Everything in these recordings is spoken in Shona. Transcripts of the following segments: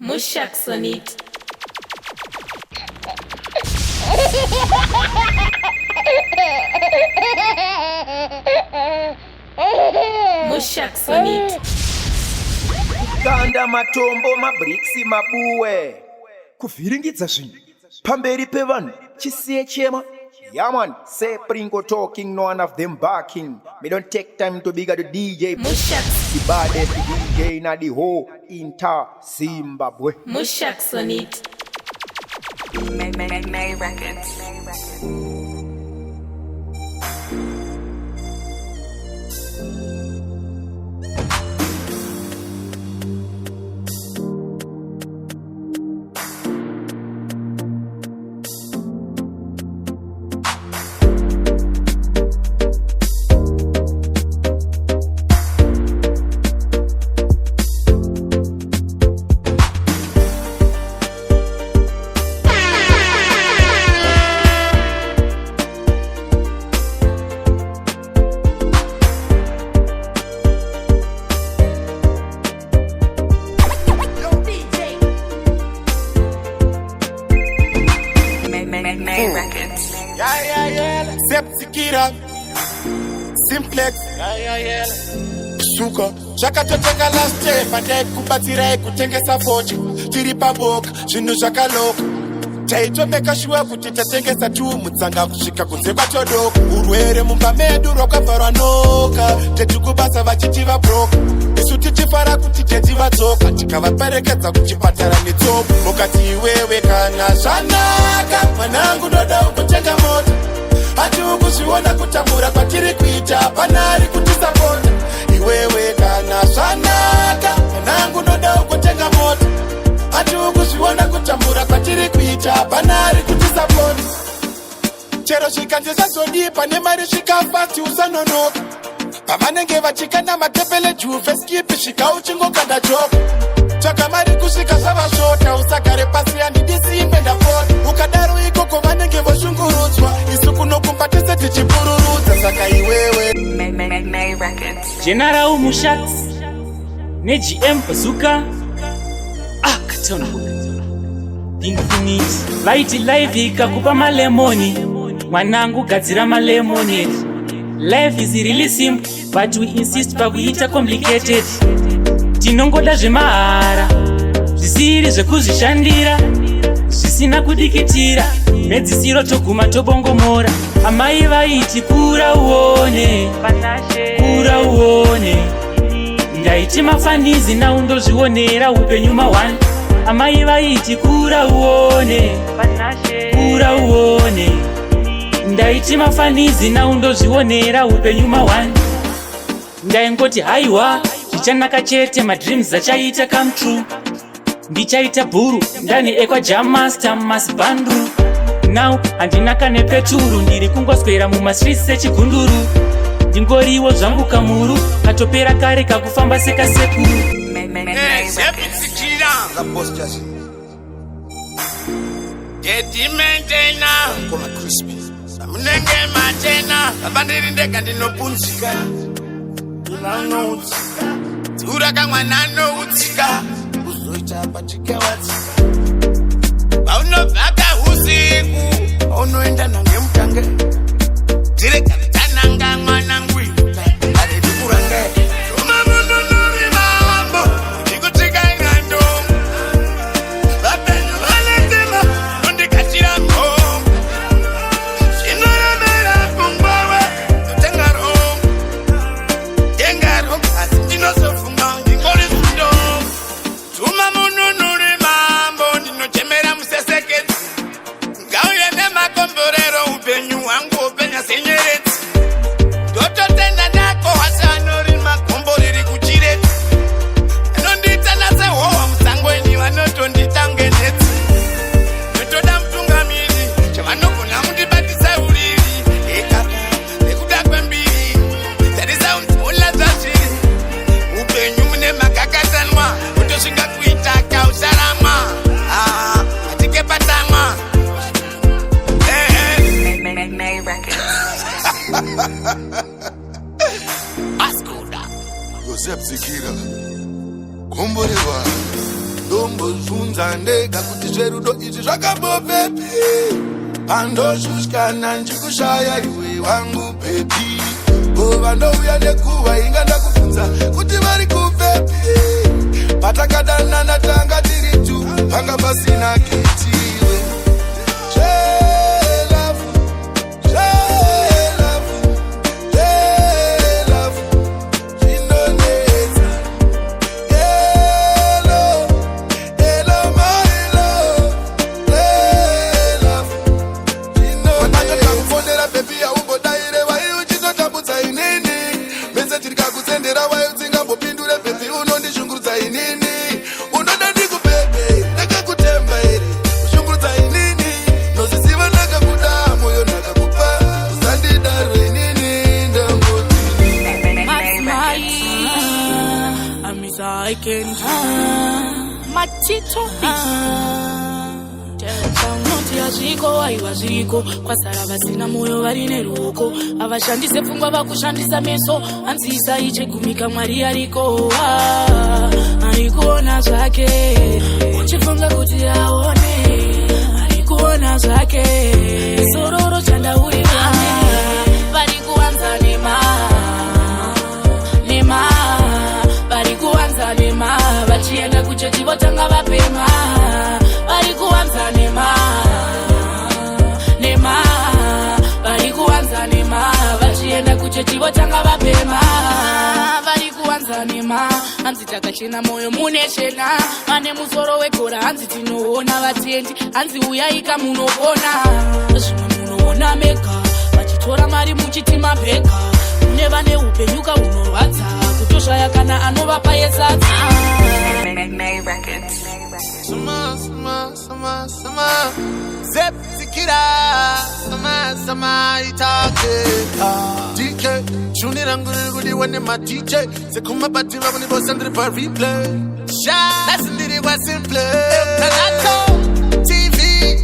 Mushaks on it. Mushaks on it. Kanda matombo mabriksi mabuwe kuvhiringidza zvinhu pamberi pevanhu chisiye chema. Yeah man, say Pringo talking, no one of them barking. Me don't take time to bigger the DJ. Mushaks. The baddest DJ na the whole inter Zimbabwe. Mushaks on it. May Records. TSIKIRA Simplex Suka Zvakatoteka last year pandai kubatsirai kutengesa fochi tiri paboka zvinhu zvakaloka taitobeka shuwa kuti tatengesa tu mutsanga kusvika kunze kwatodoko urwere mumba medu rwakabvarwa noka tetikubasa vachiti vabroka isu tichifara kuti tetivatsoka tikavaperekedza kuchipatara netsoka mukati iwewe kana zvanaka mwanangu ndoda kutenga mota hati ukuzviona kutambura kwatiri kuita panari kutisapota iwewe kana zvanaka mwanangu ndoda kutenga mota hati ukuzviona kutambura kwatiri kuita panari kutisapota chero zvikanze zvazodipa nemari zvikafati usanonoka pavanenge vachikanda matepele juve skipi svika uchingokanda joka tsvaka mari kusvika zvavashota usagare pasi handidisimbe ndapota ukadaro ikoko vanenge voshungurudzwa isu kunokumba tese tichipururudza saka iwewe May Records. General Mushaks neGM Bazooka Katona Infinite Light live ikakupa malemoni mwanangu gadzira malemoni. Life is really simple but we insist pakuita complicated. Tinongoda zvemahara zvisiri zvekuzvishandira zvisina kudikitira nedzisiro toguma tobongomora. Amai vaiti kura uone kura uone ndaiti mafanizi naundozvionera upenyu mahwani. Amai vaiti kura uone kura uone ndaiti mafanizi naundozvionera upenyu mahwani. Ndaingoti haiwa zvichanaka chete madreams achaita come true. Ndichaita bhuru ndani ekwa Jammaster masibandru. Now handina kane peturu ndiri kungoswera mumastreets echigunduru. Ndingoriwo zvangu kamuru katopera kare kakufamba sekasekuru. munenge matena abandiri ndega ndinopunzika unoutsika dzura kamwana anoutsika uzoita patikawatsika paunobvaka usiku paunoenda nange mutange direka tananga mwana ngwi aredikuranga umamununuri mambo ndikutsika ingando vapenyu vanetema nondikatira ngoma TSIKIRA Komborewa ndinombozvunza ndega kuti zverudo izvi zvakambopepi pandoshushkana nchikushaya iwe wangu pepi vandouya nekuva inga ndakubvunza kuti vari kupepi patakadanana tanga tiri tu panga pasina kitiwe Matito Tanoti yazviko aiwa zviko kwasara vasina moyo vari neruoko avashandise pfungwa vakushandisa meso anzisa ichegumika mwari ariko arikuona zvake uchifunga kuti aone arikuona zvake sororo chandauri vari kuwanza nema vari kuwanza nema vachienda kuchechi votanga vapema vari kuwanza nema vari kuwanza nema vachienda kuchechi votanga vapema vari kuwanza nema hanzi takachena moyo mune chena mane musoro wegora hanzi tinoona vatendi hanzi uyaika munopona zvimwe munoona mega vachitora mari muchitima bhega mune vane upenyuka unorwadza kutoshaya kana anovapa yesadza Sama itake DK Shuni rangu riri wane ma DJ Sekuma bati wabuni bosa ndiri pa replay Nasi ndiri wa simple Kanato TV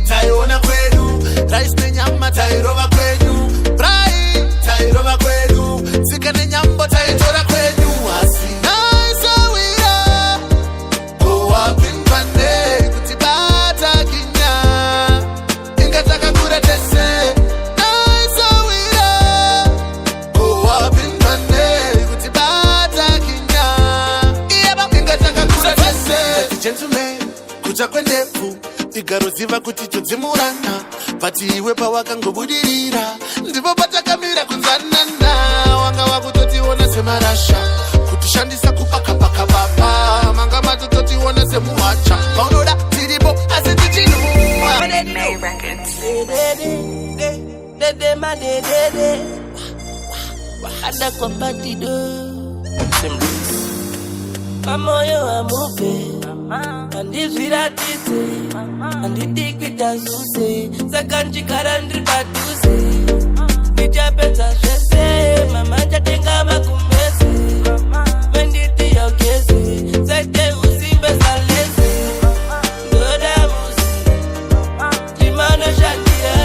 Taiona kwenu Rice ne nyama tairova kwenu Brai tairova kwenu Sika ne nyambo taitora kwenu Asina isa wira Go up in pande Kutibata kinya Ingataka kura tese kucha kwendefu igaroziva kuti todzimurana bati iwe pawakangobudirira ndipo patakamira kunzanana wanga wakutotiona semarasha kutishandisa kupakapaka baba manga matototiona semuhacha paunoda tiripo asi tichinua wahada kwa batido pamoyo amupe andizviratidze andidikuita zuse saka njigara ndiri padhuze ndichapedza zvese mama chatenga makumbeze venditi yaugeze saite usimbe saleze ndoda muzi ndimanoshandira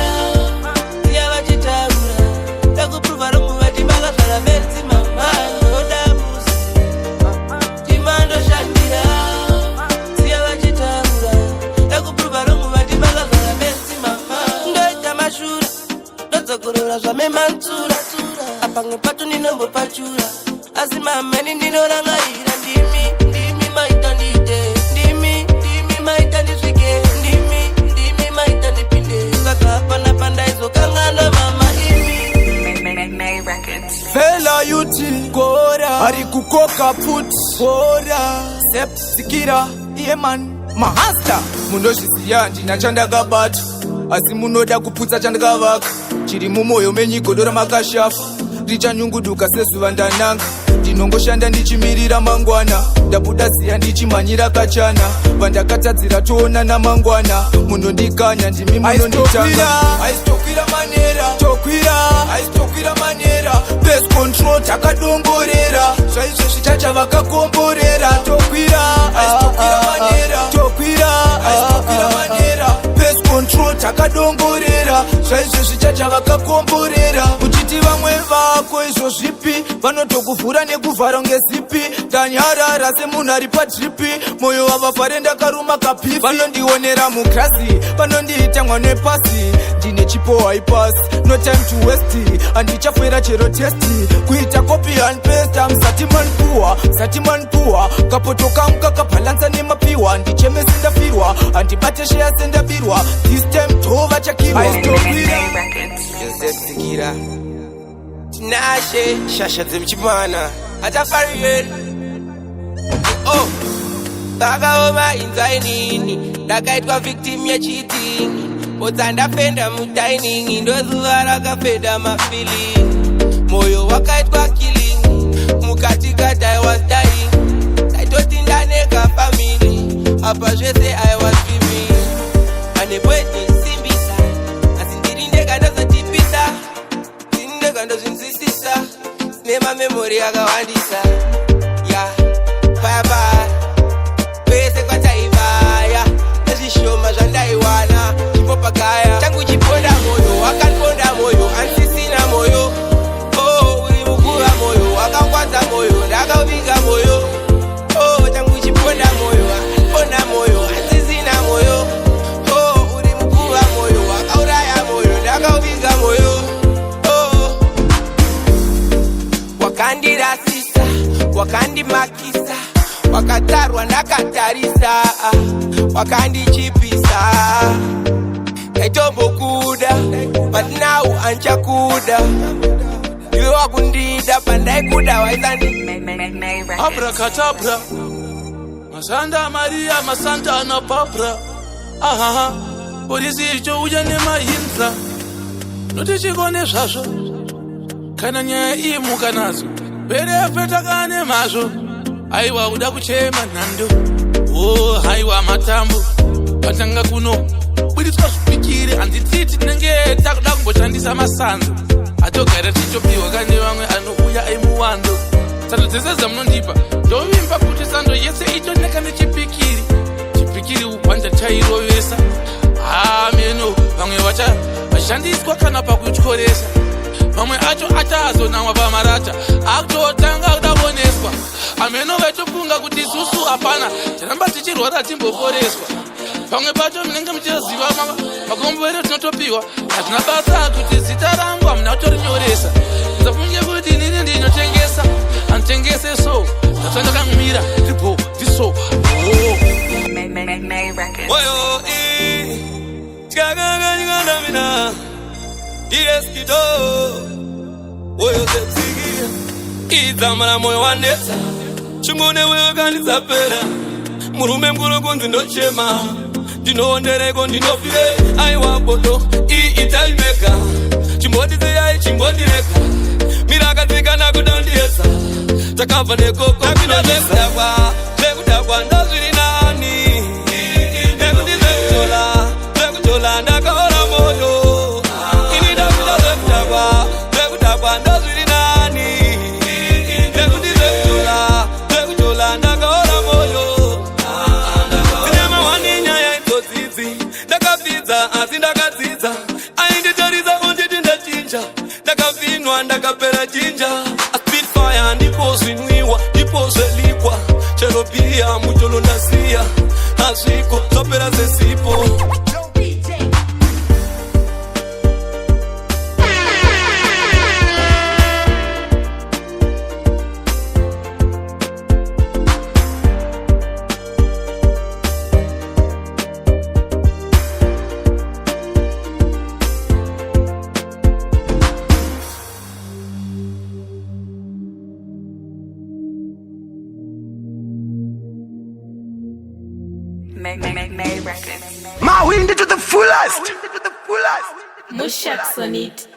siya vachitaura takupruva romu vatimagazvara medzi mama ndoda muzi ndimanoshandira kurora zvamemanzura apange pato ndinombo pachura asi mameni ndinorangaira ndimi maita ndide ndimi maita ndisvike ndimi maita ndipinde saka hapana pandaizokangana mama Fela yuti Gora Ari kukoka put Gora TSIKIRA Iye man Mahasta Munozviziya ndina chandakabata asi munoda kuputsa chandakavaka chiri mumoyo menyigodora makashafa richanyunguduka sezuva ndananga ndinongoshanda ndichimirira mangwana ndabuda ziya ndichimhanyira kachana vandakatadzira toona namangwana munondikanya ndimi munonditanga aisitokwira manera base control takadongorera zvaizvezvi chacha vakakomborera tokwira base control takadongorera zvaizvezvi chacha vakakomborera uchiti vamwe vako izvo zvipi vanotokuvhura nekuvhara ngezipi ndanyarara semunhu ari padripi mwoyo wavafare ndakaruma kapipi vanondionera mukrasi vanondiita mwana wepasi ndine chipo haipasi no time to waste handichafera chero testi kuita copy and paste am satiman puwa kapoto kangu kakabhalansa nemapiwa ndicheme sendafirwa handibate sheya sendabirwa this time tova chakirwa TSIKIRA tinashe shasha dzemuchimana hatafariyeni vakaoma inzainini ndakaitwa victim yechitingi bodza ndafenda mudainingi ndozuva rakafenda mafilingi moyo wakaitwa kilingi mukati kati I was dying ndaitoti ndaneka family apa zvese I was dreaming anebwedinsimbisa asi ndiri ndega ndazotipisa ndiri ndega ndozvinzwisisa sine mamemori akawandisa ya payapaya kwese kwataivaya nezvishoma zvandaiwana chipo pakaya changu chiponda moyo wakanponda moyo ansisina moyo uri mukuva moyo wakangwadza moyo ndakauviga moyo changu chiponda moyo wakanponda moyo ansisina moyo uri mukuva moyo wakauraya moyo ndakauviga moyo wakandirasisa wakandimakisa wakatarwa ndakatarisa wakandichipisa ndaitombokuda but now anchakuda iwe wakundida pandaikuda waisandi abrakadabra masanda maria masanta anapapra ahaha polisi ichouya nemahinza notichikone zvazvo kana nyaya iyi muka nazo perefetakana nemazvo aiwa uda kuchema nhando haiwa matambo patanga kuno buditswa zvipikiri handititi tinenge takuda kumboshandisa masanzo atogara tichopiwa kane vamwe anouya aimuwando sando dzese zamunondipa ndovimba kuti sando yese itoneka nechipikiri chipikiri ubwanja chairovesa meno vamwe vachishandiswa kana pakutyoresa vamwe acho achazonamwa pamarata akutotanga kuda kuoneswa ameno vaitofunga kuti isusu hapana tiramba tichirwara timboporeswa pamwe pacho munenge muchiziva makombero tinotopiwa hazvina basa kuti zita rangu hamuna kutorinyoresa musafunge kuti nini ndinotengesa handitengese so ndatsvandakamira ndipo ndiso moyo tikakanganyikandamina ireskido moyo TSIKIRA idzamara moyo wanetsa chingone wewe kandizapera murume mkuru kunzi ndochema ndinoondereko ndinofire aiwapoto iitaimeka chimbondizeyai chimbondireka mirakadzikana kudandiyesa takabva nekoko zvekudakwa ndazviri nani zvekutola ndakaora moyo ini ndakuda zvekudakwa ndazviri nani zvekutola ndakaora moyo sinema wani nyaya idzodzidzi ndakapidza asi ndakadzidza ainditarisa unditi ndachinja ndakapfinwa ndakapera chinja aspitfire ndipo zvinwiwa ndipo zvelikwa chero bhiya mucholo ndasiya hazviko zvapera zesipo May Records. My wind to the fullest. Mushaks on it.